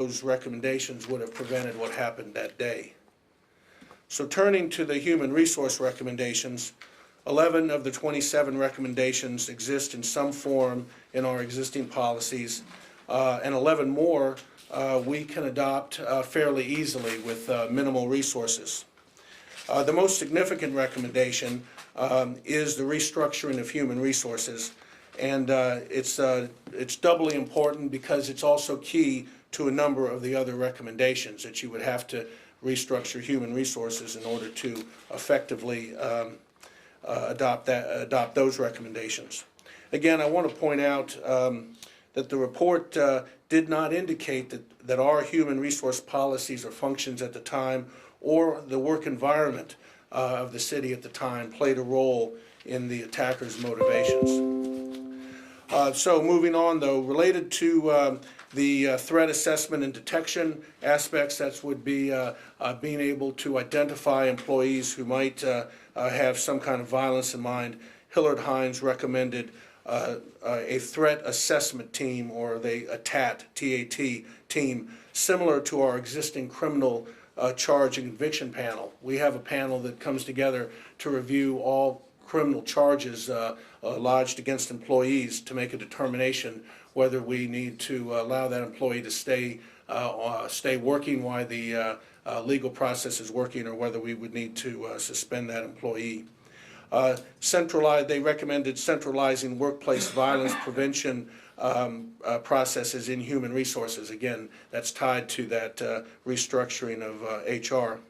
those recommendations would have prevented what happened that day. So turning to the human resource recommendations, 11 of the 27 recommendations exist in some form in our existing policies, and 11 more we can adopt fairly easily with minimal resources. The most significant recommendation is the restructuring of human resources, and it's doubly important because it's also key to a number of the other recommendations that you would have to restructure human resources in order to effectively adopt those recommendations. Again, I want to point out that the report did not indicate that our human resource policies or functions at the time or the work environment of the city at the time played a role in the attackers' motivations. So moving on, though, related to the threat assessment and detection aspects, that would be being able to identify employees who might have some kind of violence in mind. Hillard Hines recommended a threat assessment team, or a TAT, T-A-T team, similar to our existing criminal charge and conviction panel. We have a panel that comes together to review all criminal charges lodged against employees to make a determination whether we need to allow that employee to stay working while the legal process is working, or whether we would need to suspend that employee. They recommended centralizing workplace violence prevention processes in human resources. Again, that's tied to that restructuring of HR.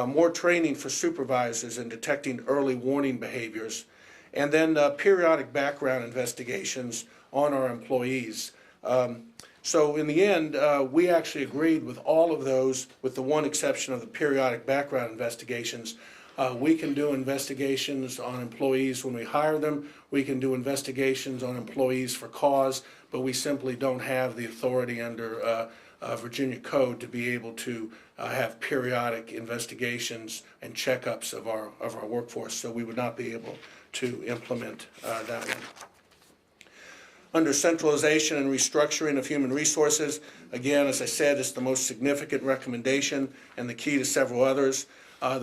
More training for supervisors in detecting early warning behaviors, and then periodic background investigations on our employees. So in the end, we actually agreed with all of those, with the one exception of the periodic background investigations. We can do investigations on employees when we hire them. We can do investigations on employees for cause, but we simply don't have the authority under Virginia Code to be able to have periodic investigations and checkups of our workforce. So we would not be able to implement that one. Under centralization and restructuring of human resources, again, as I said, it's the most significant recommendation and the key to several others.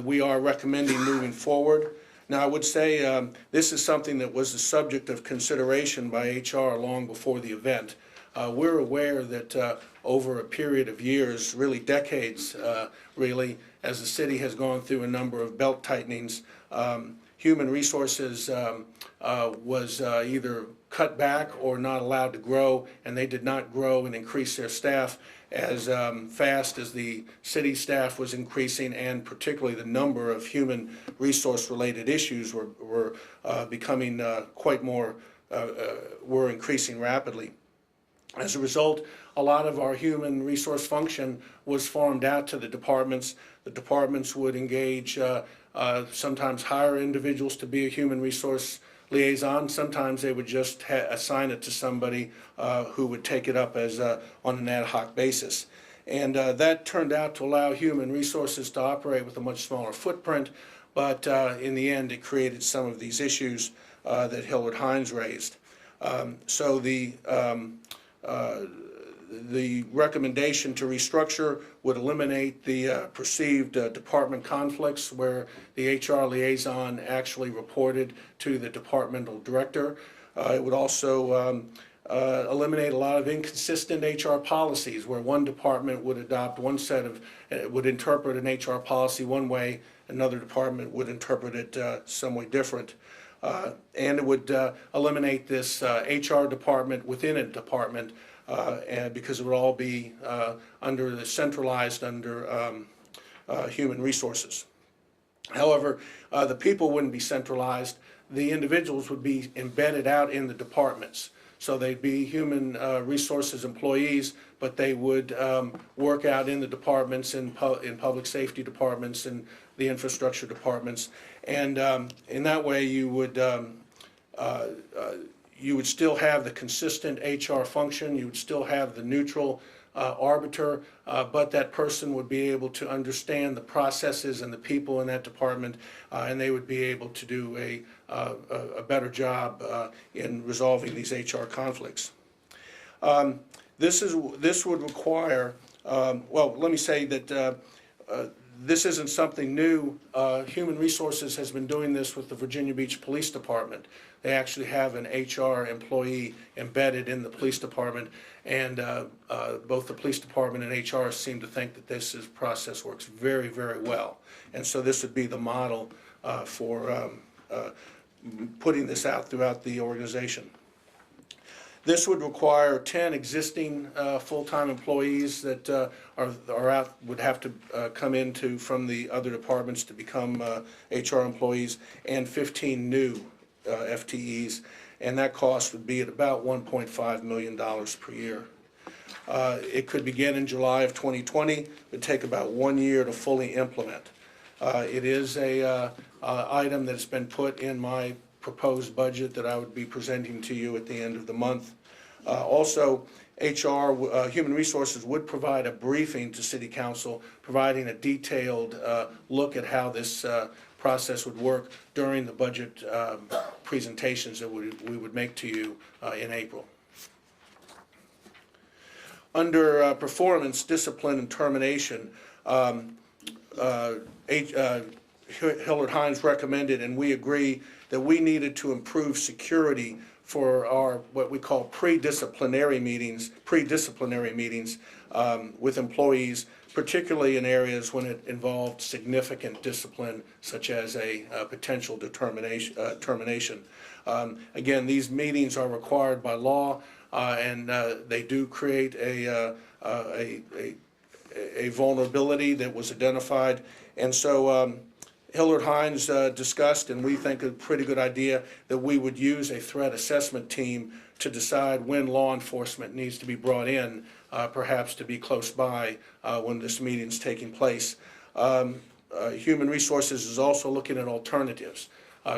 We are recommending moving forward. Now, I would say this is something that was the subject of consideration by HR long before the event. We're aware that over a period of years, really decades, really, as the city has gone through a number of belt tightenings, human resources was either cut back or not allowed to grow, and they did not grow and increase their staff as fast as the city staff was increasing, and particularly the number of human resource related issues were becoming quite more, were increasing rapidly. As a result, a lot of our human resource function was farmed out to the departments. The departments would engage, sometimes hire individuals to be a human resource liaison. Sometimes they would just assign it to somebody who would take it up as on an ad hoc basis. And that turned out to allow human resources to operate with a much smaller footprint, but in the end it created some of these issues that Hillard Hines raised. So the recommendation to restructure would eliminate the perceived department conflicts where the HR liaison actually reported to the departmental director. It would also eliminate a lot of inconsistent HR policies where one department would adopt one set of, would interpret an HR policy one way, another department would interpret it some way different. And it would eliminate this HR department within a department, and because it would all be centralized under human resources. However, the people wouldn't be centralized. The individuals would be embedded out in the departments. So they'd be human resources employees, but they would work out in the departments, in public safety departments, and the infrastructure departments. And in that way, you would still have the consistent HR function. You would still have the neutral arbiter, but that person would be able to understand the processes and the people in that department, and they would be able to do a better job in resolving these HR conflicts. This would require well, let me say that this isn't something new. Human Resources has been doing this with the Virginia Beach Police Department. They actually have an HR employee embedded in the police department, and both the police department and HR seem to think that this process works very, very well. And so this would be the model for putting this out throughout the organization. This would require 10 existing full-time employees that are out, would have to come into from the other departments to become HR employees, and 15 new FTEs, and that cost would be at about $1.5 million per year. It could begin in July of 2020. It would take about 1 year to fully implement. It is a item that's been put in my proposed budget that I would be presenting to you at the end of the month. Also, HR, Human Resources would provide a briefing to City Council, providing a detailed look at how this process would work during the budget presentations that we would make to you in April. Under performance, discipline, and termination, Hillard Hines recommended, and we agree, that we needed to improve security for our what we call pre-disciplinary meetings with employees, particularly in areas when it involved significant discipline, such as a potential termination. Again, these meetings are required by law, and they do create a vulnerability that was identified, and so Hillard Hines discussed, and we think a pretty good idea, that we would use a threat assessment team to decide when law enforcement needs to be brought in, perhaps to be close by when this meeting is taking place. Human Resources is also looking at alternatives.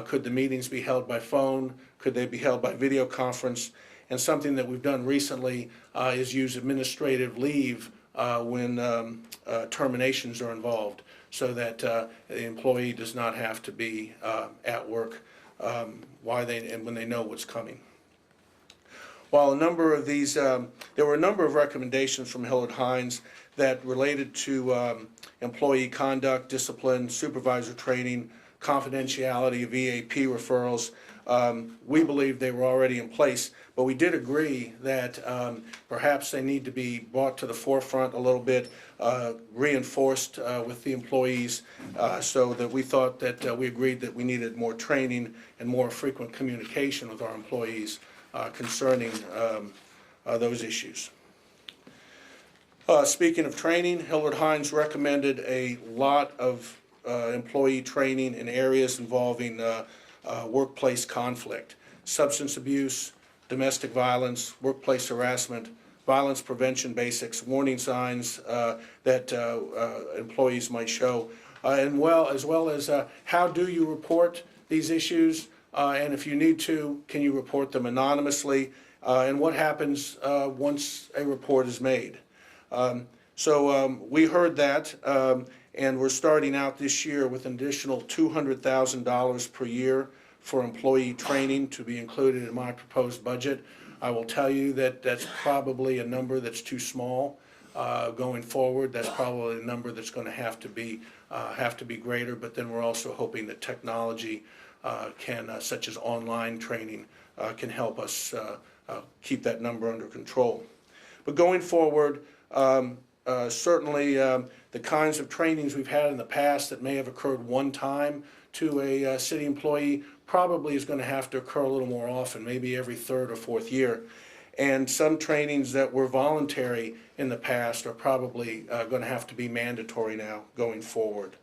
Could the meetings be held by phone? Could they be held by video conference? And something that we've done recently is use administrative leave when terminations are involved, so that the employee does not have to be at work when they know what's coming. While a number of these, there were a number of recommendations from Hillard Hines that related to employee conduct, discipline, supervisor training, confidentiality of EAP referrals. We believe they were already in place, but we did agree that perhaps they need to be brought to the forefront a little bit, reinforced with the employees, so that we thought that we agreed that we needed more training and more frequent communication with our employees concerning those issues. Speaking of training, Hillard Hines recommended a lot of employee training in areas involving workplace conflict, substance abuse, domestic violence, workplace harassment, violence prevention basics, warning signs that employees might show, as well as how do you report these issues, and if you need to, can you report them anonymously, and what happens once a report is made. So we heard that, and we're starting out this year with an additional $200,000 per year for employee training to be included in my proposed budget. I will tell you that that's probably a number that's too small going forward. That's probably a number that's going to have to be greater. But then we're also hoping that technology such as online training, can help us keep that number under control. But going forward, certainly the kinds of trainings we've had in the past that may have occurred one time to a city employee probably is going to have to occur a little more often, maybe every third or fourth year. And some trainings that were voluntary in the past are probably going to have to be mandatory now going forward.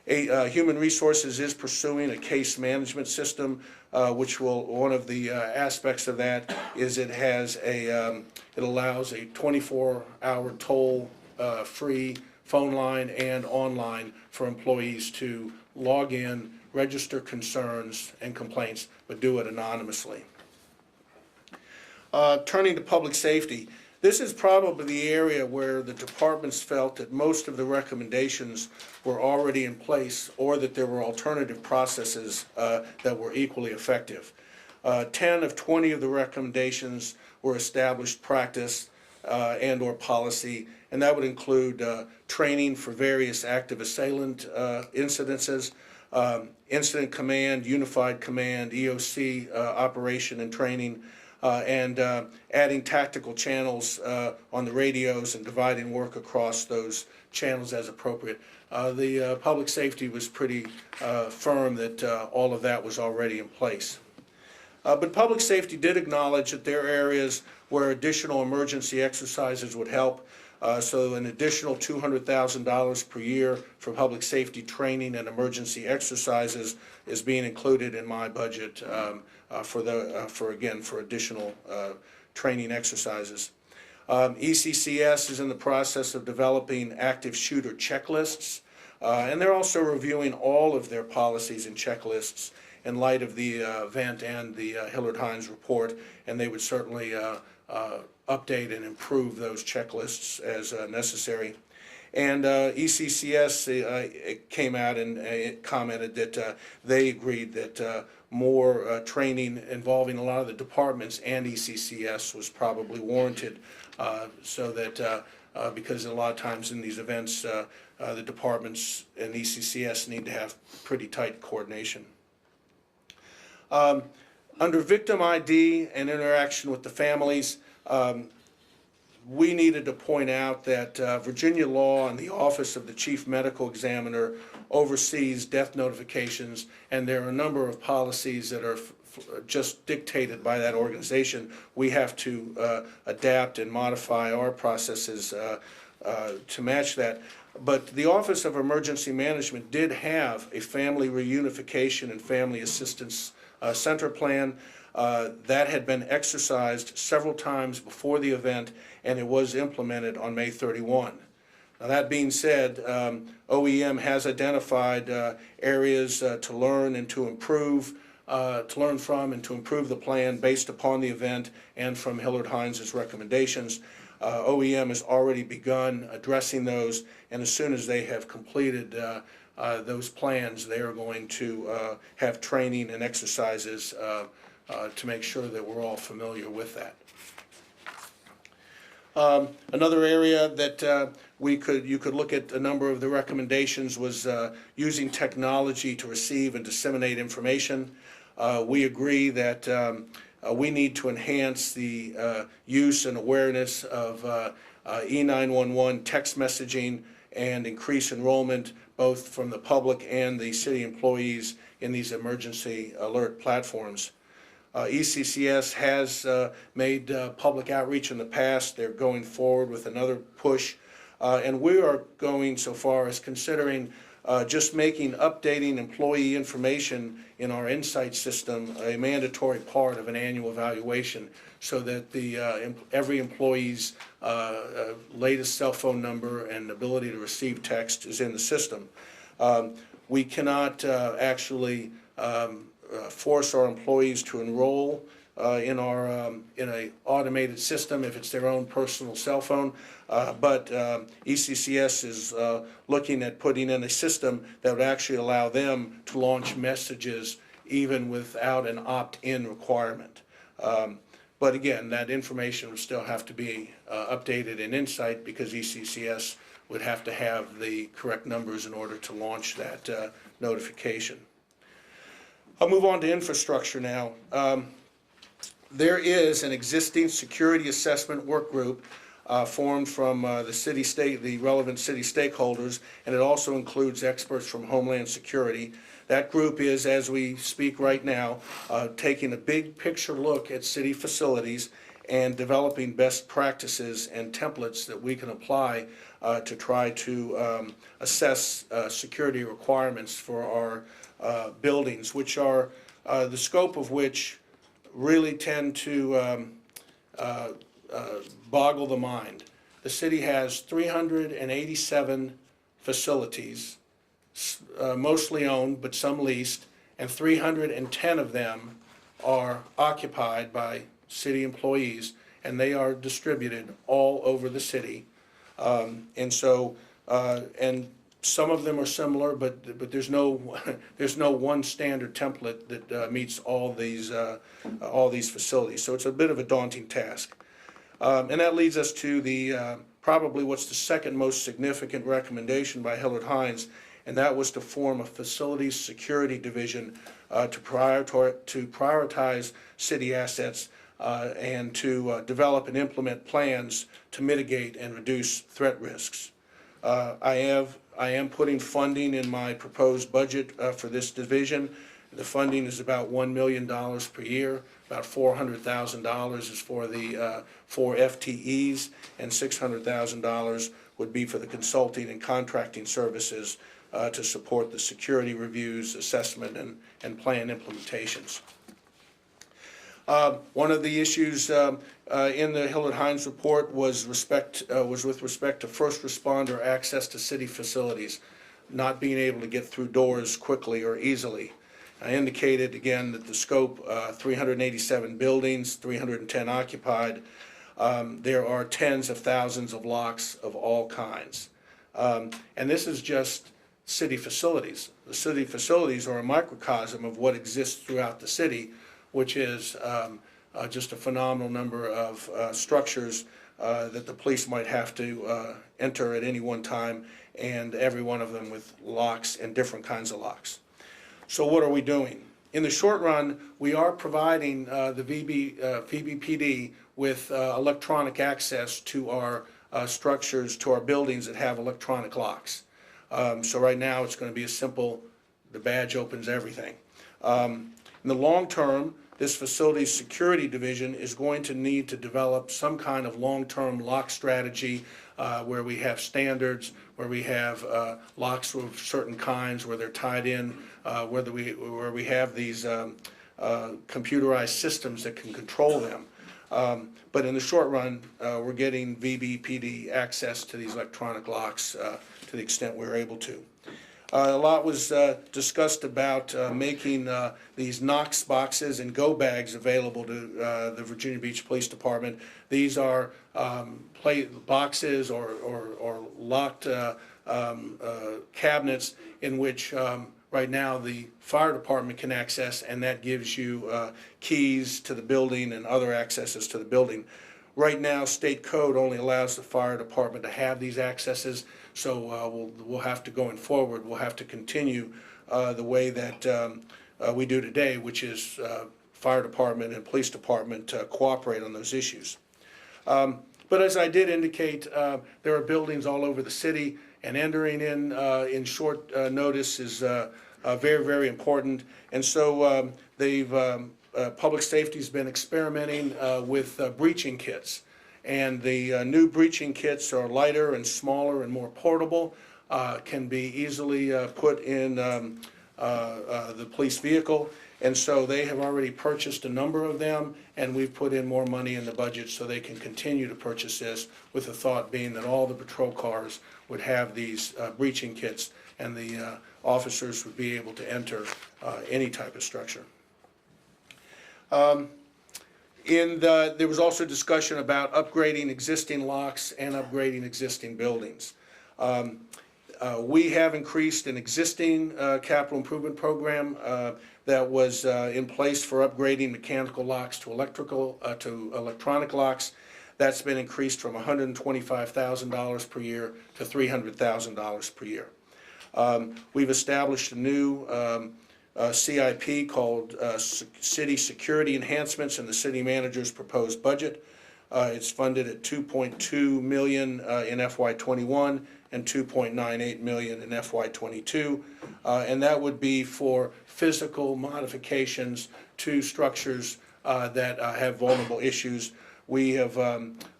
Human Resources is pursuing a case management system, which one of the aspects of that is it allows a 24-hour toll-free phone line and online for employees to log in, register concerns and complaints, but do it anonymously. Turning to public safety, this is probably the area where the departments felt that most of the recommendations were already in place, or that there were alternative processes that were equally effective. 10 of 20 of the recommendations were established practice, and/or policy, and that would include training for various active assailant incidences, incident command, unified command, EOC operation and training, and adding tactical channels on the radios and dividing work across those channels as appropriate. The public safety was pretty firm that all of that was already in place. But public safety did acknowledge that there are areas where additional emergency exercises would help. So an additional $200,000 per year for public safety training and emergency exercises is being included in my budget for additional training exercises. ECCS is in the process of developing active shooter checklists, and they're also reviewing all of their policies and checklists in light of the event and the Hillard Hines report, and they would certainly update and improve those checklists as necessary. And ECCS came out and commented that they agreed that more training involving a lot of the departments and ECCS was probably warranted, so that because a lot of times in these events the departments and ECCS need to have pretty tight coordination. Under victim ID and interaction with the families, we needed to point out that Virginia law and the Office of the Chief Medical Examiner oversees death notifications, and there are a number of policies that are just dictated by that organization. We have to adapt and modify our processes to match that. But the Office of Emergency Management did have a family reunification and family assistance center plan that had been exercised several times before the event, and it was implemented on May 31. Now, that being said, OEM has identified areas to learn and to improve, to learn from and to improve the plan based upon the event and from Hillard Hines' recommendations. OEM has already begun addressing those, and as soon as they have completed those plans, they are going to have training and exercises to make sure that we're all familiar with that. Another area that you could look at a number of the recommendations was using technology to receive and disseminate information. We agree that we need to enhance the use and awareness of E911 text messaging and increase enrollment both from the public and the city employees in these emergency alert platforms. ECCS has made public outreach in the past. They're going forward with another push, and we are going so far as considering just making updating employee information in our Insight system a mandatory part of an annual evaluation, so that the every employee's latest cell phone number and ability to receive text is in the system. We cannot actually force our employees to enroll in a automated system if it's their own personal cell phone, but ECCS is looking at putting in a system that would actually allow them to launch messages even without an opt-in requirement. But again, that information would still have to be updated in Insight, because ECCS would have to have the correct numbers in order to launch that notification. I'll move on to infrastructure now. There is an existing security assessment work group formed from the relevant city stakeholders, and it also includes experts from Homeland Security. That group is, as we speak right now, taking a big picture look at city facilities and developing best practices and templates that we can apply to try to assess security requirements for our buildings, which are the scope of which really tend to boggle the mind. The city has 387 facilities, mostly owned but some leased, and 310 of them are occupied by city employees, and they are distributed all over the city. And some of them are similar, but there's no one standard template that meets all these facilities. So it's a bit of a daunting task. And that leads us to the probably what's the second most significant recommendation by Hillard Hines, and that was to form a facilities security division to prioritize city assets and to develop and implement plans to mitigate and reduce threat risks. I am putting funding in my proposed budget for this division. The funding is about $1 million per year. About $400,000 is for the 4 FTEs, and $600,000 would be for the consulting and contracting services to support the security reviews, assessment, and plan implementations. One of the issues in the Hillard Hines report was with respect to first responder access to city facilities, not being able to get through doors quickly or easily. I indicated again that the scope, 387 buildings, 310 occupied. There are tens of thousands of locks of all kinds. And this is just city facilities. The city facilities are a microcosm of what exists throughout the city, which is just a phenomenal number of structures that the police might have to enter at any one time, and every one of them with locks and different kinds of locks. So what are we doing? In the short run, we are providing the VBPD with electronic access to our structures, to our buildings that have electronic locks. So right now it's going to be a simple, the badge opens everything. In the long term, this facilities security division is going to need to develop some kind of long-term lock strategy where we have standards, where we have locks of certain kinds, where they're tied in, where we have these computerized systems that can control them. But in the short run, we're getting VBPD access to these electronic locks to the extent we're able to. A lot was discussed about making these Knox boxes and go bags available to the Virginia Beach Police Department. These are boxes or locked cabinets in which right now the fire department can access, and that gives you keys to the building and other accesses to the building. Right now, state code only allows the fire department to have these accesses, so we'll have to, going forward, we'll have to continue the way that we do today, which is fire department and police department cooperate on those issues. But as I did indicate, there are buildings all over the city, and entering in short notice is very, very important. And so public safety's been experimenting with breaching kits. And the new breaching kits are lighter and smaller and more portable, can be easily put in the police vehicle. And so they have already purchased a number of them, and we've put in more money in the budget so they can continue to purchase this, with the thought being that all the patrol cars would have these breaching kits, and the officers would be able to enter any type of structure. There was also discussion about upgrading existing locks and upgrading existing buildings. We have increased an existing capital improvement program that was in place for upgrading mechanical locks to electronic locks. That's been increased from $125,000 per year to $300,000 per year. We've established a new CIP called City Security Enhancements in the city manager's proposed budget. It's funded at $2.2 million in FY21 and $2.98 million in FY22, and that would be for physical modifications to structures that have vulnerable issues. We have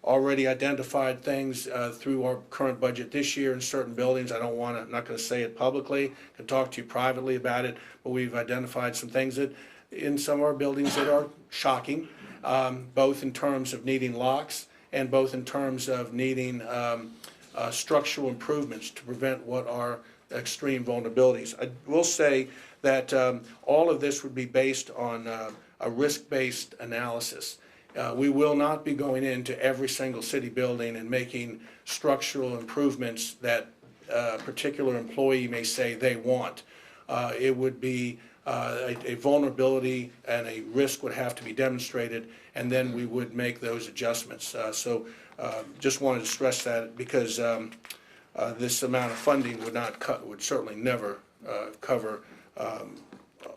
already identified things through our current budget this year in certain buildings. I'm not going to say it publicly. I can talk to you privately about it, but we've identified some things that in some of our buildings that are shocking, both in terms of needing locks and both in terms of needing structural improvements to prevent what are extreme vulnerabilities. I will say that all of this would be based on a risk-based analysis. We will not be going into every single city building and making structural improvements that a particular employee may say they want. It would be a vulnerability and a risk would have to be demonstrated, and then we would make those adjustments. Just wanted to stress that because this amount of funding would certainly never cover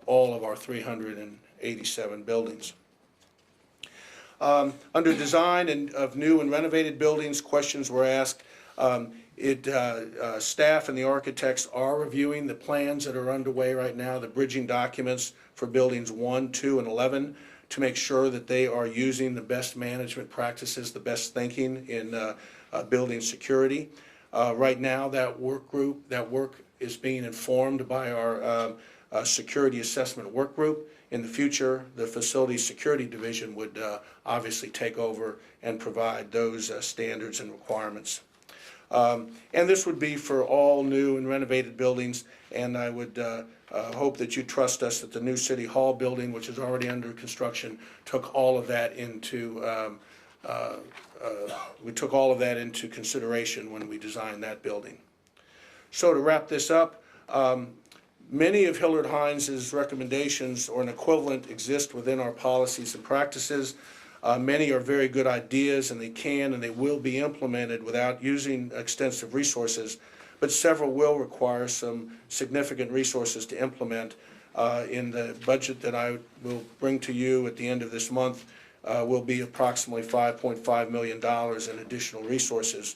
all of our 387 buildings. Under design of new and renovated buildings, questions were asked. Staff and the architects are reviewing the plans that are underway right now, the bridging documents for buildings 1, 2, and 11, to make sure that they are using the best management practices, the best thinking in building security. Right now, that work is being informed by our security assessment work group. In the future, the Facility Security Division would obviously take over and provide those standards and requirements. And this would be for all new and renovated buildings, and I would hope that you trust us that the new City Hall building, which is already under construction, took all of that into consideration when we designed that building. So to wrap this up, many of Hillard Hines' recommendations or an equivalent exist within our policies and practices. Many are very good ideas, and they can and they will be implemented without using extensive resources, but several will require some significant resources to implement. In the budget that I will bring to you at the end of this month will be approximately $5.5 million in additional resources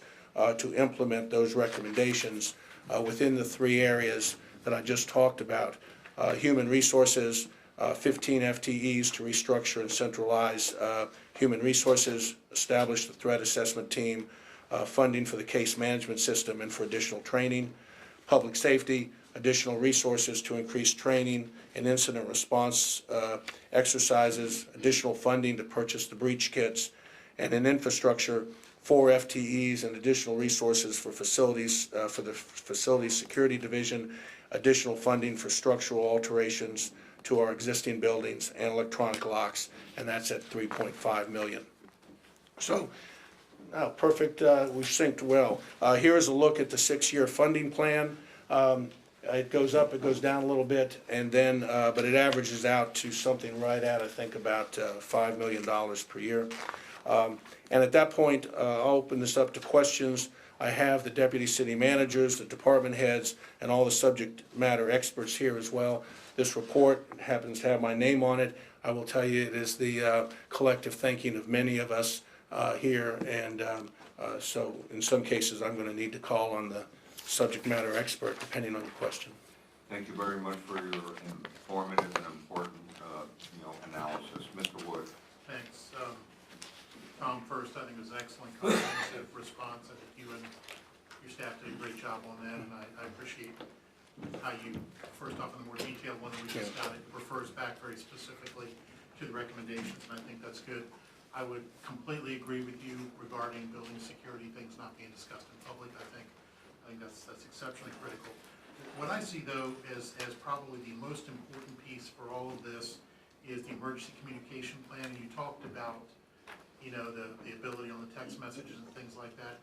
to implement those recommendations within the 3 areas that I just talked about. Human resources, 15 FTEs to restructure and centralize human resources, establish the threat assessment team, funding for the case management system and for additional training. Public safety, additional resources to increase training and incident response exercises, additional funding to purchase the breach kits, and in infrastructure, 4 FTEs and additional resources for facilities, for the Facility Security Division, additional funding for structural alterations to our existing buildings and electronic locks, and that's at $3.5 million. So, perfect, we've synced well. Here's a look at the 6-year funding plan. It goes up, it goes down a little bit, and then, but it averages out to something right at, I think, about $5 million per year. And at that point, I'll open this up to questions. I have the deputy city managers, the department heads, and all the subject matter experts here as well. This report happens to have my name on it. I will tell you it is the collective thinking of many of us here, and so in some cases I'm going to need to call on the subject matter expert depending on the question. Thank you very much for your informative and important analysis. Mr. Wood. Thanks. Tom, first, I think it was an excellent comprehensive response. I think you and your staff did a great job on that, and I appreciate how you, first off, in the more detailed one that we just got, it refers back very specifically to the recommendations, and I think that's good. I would completely agree with you regarding building security, things not being discussed in public. I think that's exceptionally critical. What I see, though, as probably the most important piece for all of this is the emergency communication plan, and you talked about the ability on the text messages and things like that.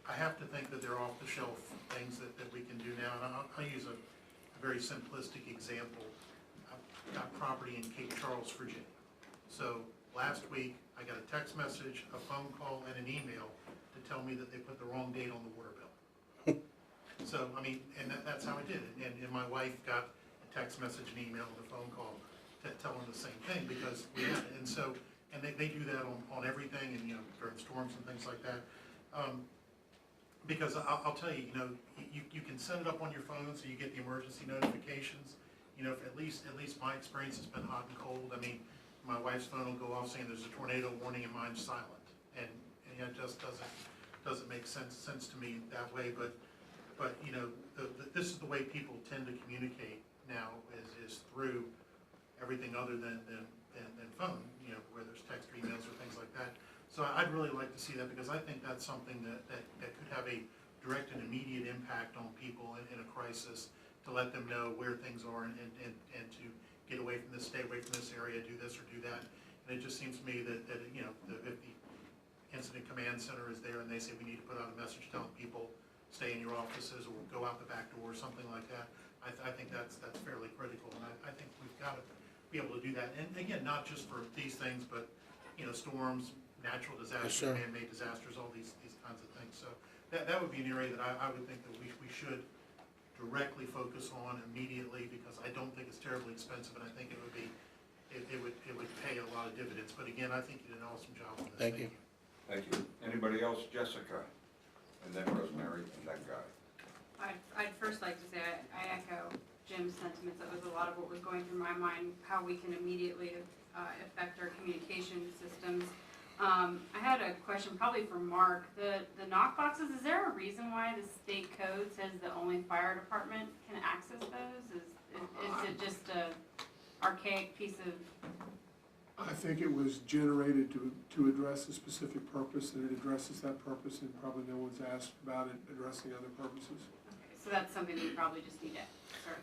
I have to think that they're off-the-shelf things that we can do now, and I'll use a very simplistic example. I've got property in Cape Charles, Virginia. So last week, I got a text message, a phone call, and an email to tell me that they put the wrong date on the water bill. So, I mean, and that's how I did it. And my wife got a text message, an email, and a phone call telling the same thing because we had it. And so, and they do that on everything, and during storms and things like that. Because I'll tell you, you can set it up on your phone so you get the emergency notifications. At least my experience has been hot and cold. I mean, my wife's phone will go off saying there's a tornado warning, and mine's silent, and it just doesn't make sense to me that way. But this is the way people tend to communicate now is through everything other than phone, where there's text or emails or things like that. So I'd really like to see that because I think that's something that could have a direct and immediate impact on people in a crisis, to let them know where things are and to get away from this, stay away from this area, do this or do that. And it just seems to me that if the incident command center is there and they say we need to put out a message telling people stay in your offices or go out the back door or something like that, I think that's fairly critical, and I think we've got to be able to do that. And again, not just for these things, but, you know, storms, natural disasters, sir. man-made disasters, all these kinds of things. So that would be an area that I would think that we should directly focus on immediately, because I don't think it's terribly expensive, and I think it would be, it would pay a lot of dividends. But again, I think you did an awesome job on this. Thank you. Thank you. Anybody else? Jessica, and then Rosemary, and then Guy. I'd first like to say, I echo Jim's sentiments. That was a lot of what was going through my mind, how we can immediately affect our communication systems. I had a question probably for Mark. The knock boxes, is there a reason why the state code says that only fire department can access those? Is it just a archaic piece of? I think it was generated to address a specific purpose, and it addresses that purpose, and probably no one's asked about it addressing other purposes. Okay, so that's something we probably just need to sort of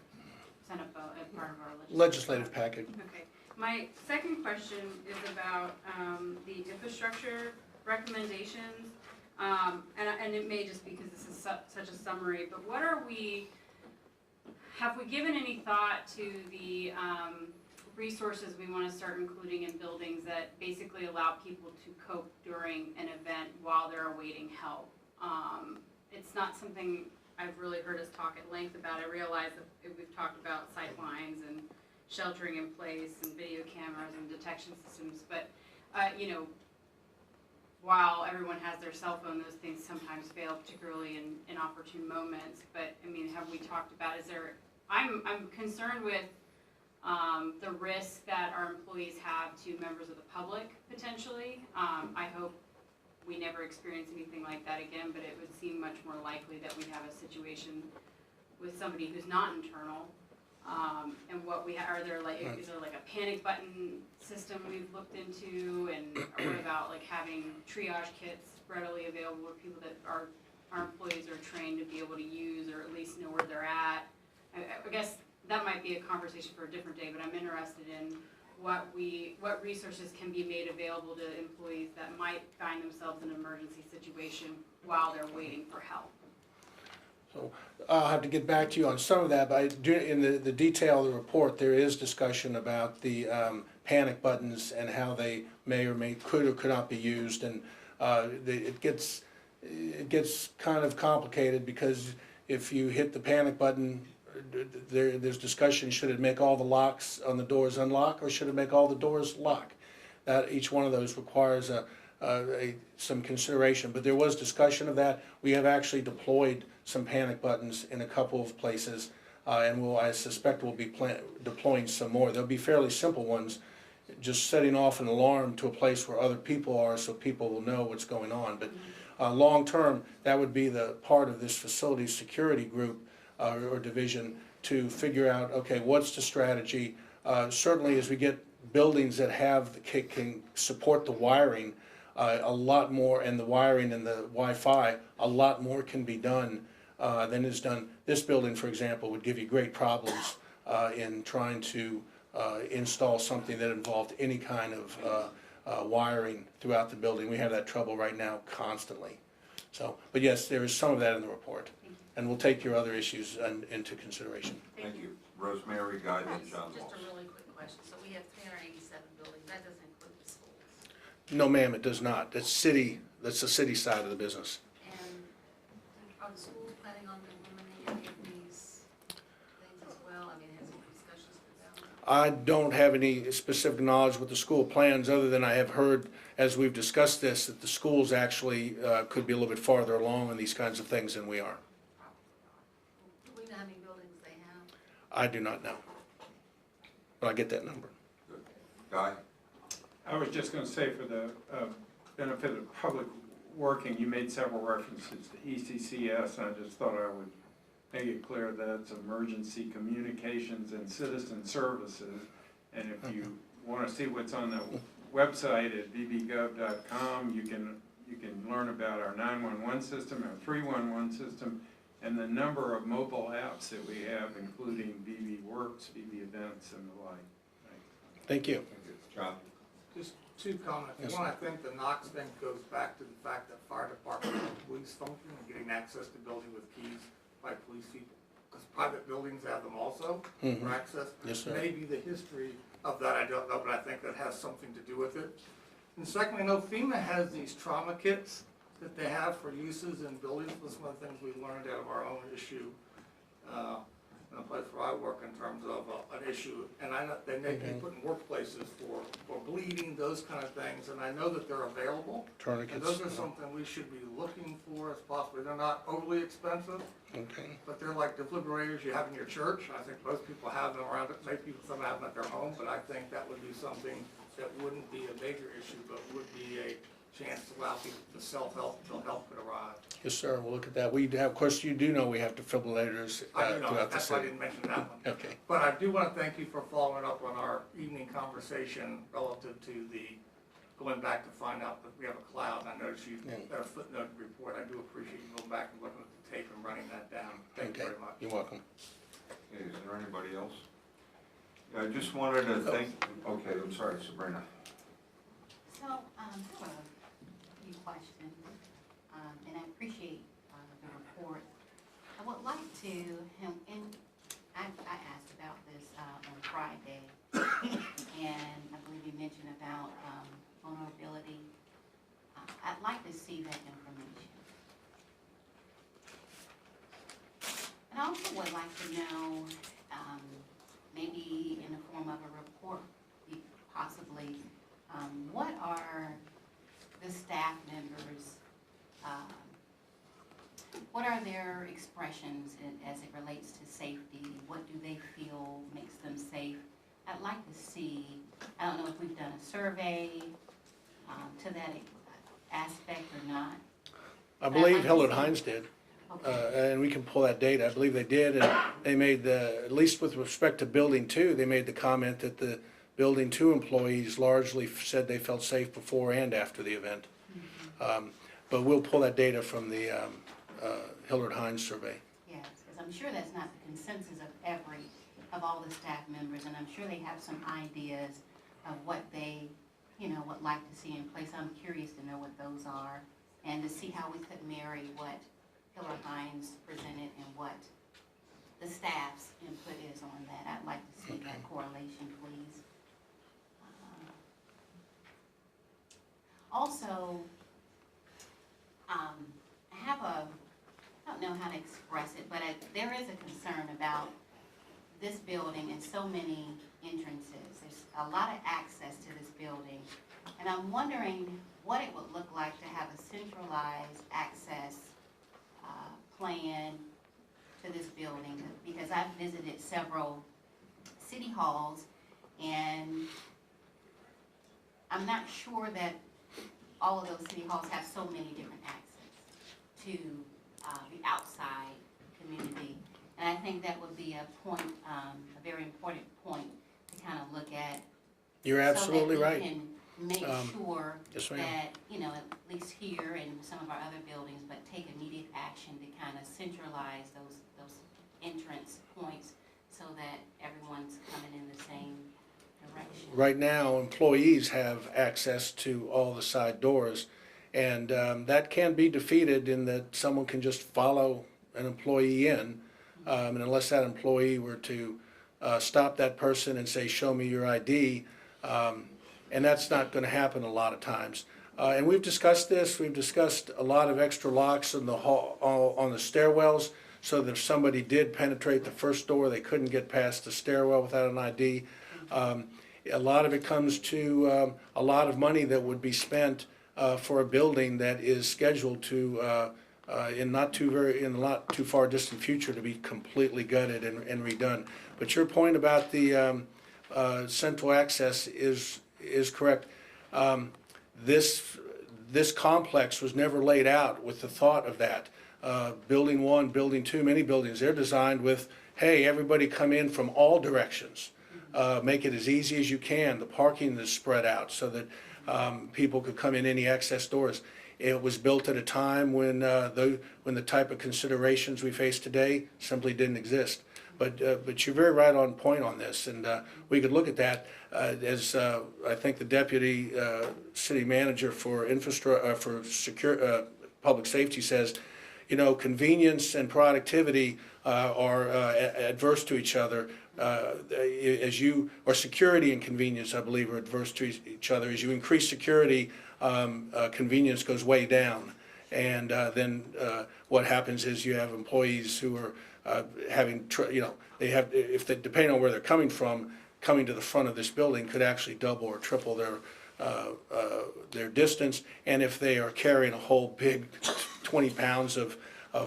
send up as part of our Legislative package. Okay. My second question is about the infrastructure recommendations, and it may just because this is such a summary, but what are have we given any thought to the resources we want to start including in buildings that basically allow people to cope during an event while they're awaiting help? It's not something I've really heard us talk at length about. I realize that we've talked about sight lines and sheltering in place and video cameras and detection systems, but you know, while everyone has their cell phone, those things sometimes fail, particularly in inopportune moments. But I mean, have we talked about, I'm concerned with the risk that our employees have to members of the public, potentially. I hope we never experience anything like that again, but it would seem much more likely that we have a situation with somebody who's not internal. And what we is there like a panic button system we've looked into, and what about like having triage kits readily available for people that our employees are trained to be able to use, or at least know where they're at? I guess that might be a conversation for a different day, but I'm interested in what resources can be made available to employees that might find themselves in an emergency situation while they're waiting for help. So I'll have to get back to you on some of that, but in the detail of the report, there is discussion about the panic buttons and how they could or could not be used, and it gets kind of complicated, because if you hit the panic button, there's discussion, should it make all the locks on the doors unlock, or should it make all the doors lock? That each one of those requires some consideration, but there was discussion of that. We have actually deployed some panic buttons in a couple of places, and I suspect we'll be deploying some more. They'll be fairly simple ones, just setting off an alarm to a place where other people are, so people will know what's going on. But long term, that would be the part of this facility security group or division to figure out, okay, what's the strategy? Certainly, as we get buildings that can support the wiring, a lot more, and the wiring and the Wi-Fi, a lot more can be done than is done. This building, for example, would give you great problems in trying to install something that involved any kind of wiring throughout the building. We have that trouble right now constantly. So, but yes, there is some of that in the report, and we'll take your other issues into consideration. Thank you. Rosemary, Guy, then Just John Moss. a really quick question. So we have 387 buildings. That doesn't include the schools. No, ma'am, it does not. That's the city side of the business. And are the schools planning on implementing any of these things as well? I mean, has there been discussions with them? I don't have any specific knowledge with the school plans, other than I have heard, as we've discussed this, that the schools actually could be a little bit farther along in these kinds of things than we are. Do we know how many buildings they have? I do not know, but I get that number. Good. Guy? I was just gonna say, for the benefit of public working, you made several references to ECCS, and I just thought I would make it clear that it's Emergency Communications and Citizen Services. And if you wanna see what's on the website at bbgov.com, you can learn about our 911 system, our 311 system, and the number of mobile apps that we have, including BB Works, BB Events, and the like. Thank you. Thank you. John? Just two comments. Yes, One, I sir. think the Knox thing goes back to the fact that fire department and police function and getting access to building with keys by police people because private buildings have them also Mhm. for access. Yes, sir. Maybe the history of that, I don't know, but I think that has something to do with it. And secondly, I know FEMA has these trauma kits that they have for uses in buildings. That's one of the things we learned out of our own issue in the place where I work in terms of an issue. And I know they may be put in workplaces for bleeding, those kind of things, and I know that they're available. And Tourniquets. those are something we should be looking for as possibly. They're not overly expensive, Okay. but they're like defibrillators you have in your church. I think most people have them around it, maybe some have them at their home, but I think that would be something that wouldn't be a major issue, but would be a chance to allow people to self-help until help could arrive. Yes, sir, we'll look at that. We have, of course, you do know we have defibrillators I do know, throughout the that's why I city. didn't mention that one. Okay, But I do want to thank you for following up on our evening conversation relative to going back to find out that we have a cloud. And I noticed you got a footnote report. I do appreciate you going back and looking at the tape and running that down. Thank you okay, very much. you're welcome. Okay, is there anybody else? Yeah, I just wanted to thank, okay, I'm sorry, Sabrina. So, I have a few questions, and I appreciate the report. I would like to, and I asked about this on Friday, and I believe you mentioned about vulnerability. I'd like to see that information. And I also would like to know, maybe in the form of a report, possibly, what are the staff members, what are their expressions as it relates to safety? What do they feel makes them safe? I'd like to see, I don't know if we've done a survey to that aspect or not. I believe like to Hillard see- Hines did, Okay. and we can pull that data. I believe they did, and they made at least with respect to Building 2, they made the comment that the Building 2 employees largely said they felt safe before and after the event. But we'll pull that data from the Hillard Hines survey. Yes, because I'm sure that's not the consensus of all the staff members, and I'm sure they have some ideas of what they, would like to see in place. I'm curious to know what those are, and to see how we could marry what Hillard Hines presented and what the staff's input is on that. I'd like to see that correlation, please. Also, I don't know how to express it, but there is a concern about this building and so many entrances. There's a lot of access to this building, and I'm wondering what it would look like to have a centralized access plan to this building, because I've visited several city halls, and I'm not sure that all of those city halls have so many different access to the outside community. And I think that would be a point, a very important point to kind of look at. You're absolutely right. So that we can make sure yes, ma'am. that, at least here and some of our other buildings, but take immediate action to kind of centralize those entrance points so that everyone's coming in the same direction. Right now, employees have access to all the side doors, and that can be defeated in that someone can just follow an employee in, and unless that employee were to stop that person and say, "Show me your ID," and that's not going to happen a lot of times. And we've discussed this. We've discussed a lot of extra locks on the on the stairwells, so that if somebody did penetrate the first door, they couldn't get past the stairwell without an ID. A lot of it comes to a lot of money that would be spent for a building that is scheduled to, in not too far distant future, to be completely gutted and redone. But your point about the central access is correct. This complex was never laid out with the thought of that. Building 1, Building 2, many buildings, they're designed with, hey, everybody come in from all directions. Make it as easy as you can. The parking is spread out so that people could come in any access doors. It was built at a time when the type of considerations we face today simply didn't exist. But you're very right on point on this, and we could look at that as I think the deputy city manager for public safety says, convenience and productivity are adverse to each other. Or security and convenience, I believe, are adverse to each other. As you increase security, convenience goes way down. And then what happens is you have employees who are depending on where they're coming from, coming to the front of this building could actually double or triple their distance. And if they are carrying a whole big 20 pounds of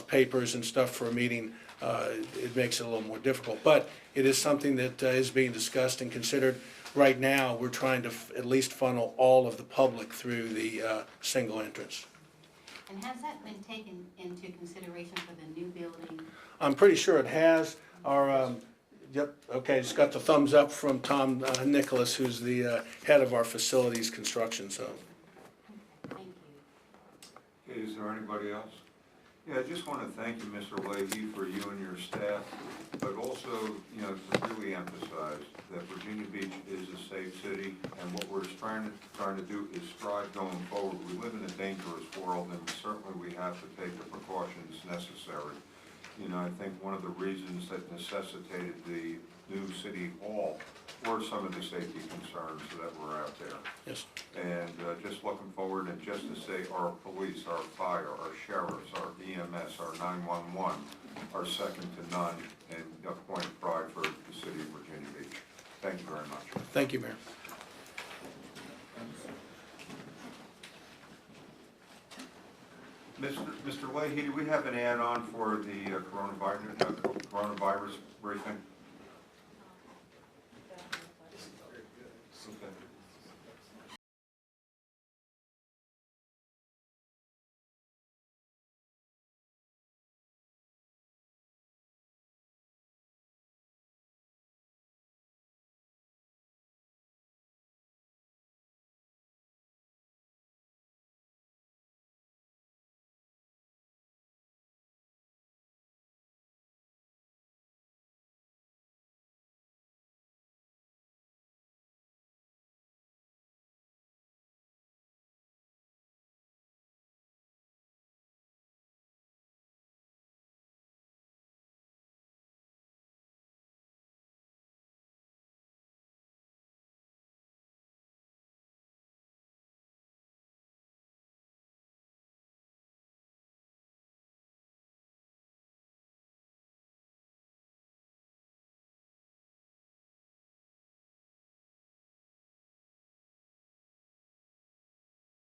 papers and stuff for a meeting, it makes it a little more difficult. But it is something that is being discussed and considered. Right now, we're trying to at least funnel all of the public through the single entrance. And has that been taken into consideration for the new building? I'm pretty sure it has. Yep, okay, it's got the thumbs up from Tom Nicholas, who's the head of our facilities construction, so. Thank you. Okay, is there anybody else? Yeah, I just want to thank you, Mr. Leahy, for you and your staff, but also, to really emphasize that Virginia Beach is a safe city, and what we're trying to do is strive going forward. We live in a dangerous world, and certainly we have to take the precautions necessary. I think one of the reasons that necessitated the new city hall were some of the safety concerns that were out there. Yes. And just looking forward, and just to say our police, our fire, our sheriffs, our EMS, our 911 are second to none, and a point of pride for the city of Virginia Beach. Thank you very much. Thank you, Mayor. Mr. Leahy, do we have an add-on for the coronavirus briefing?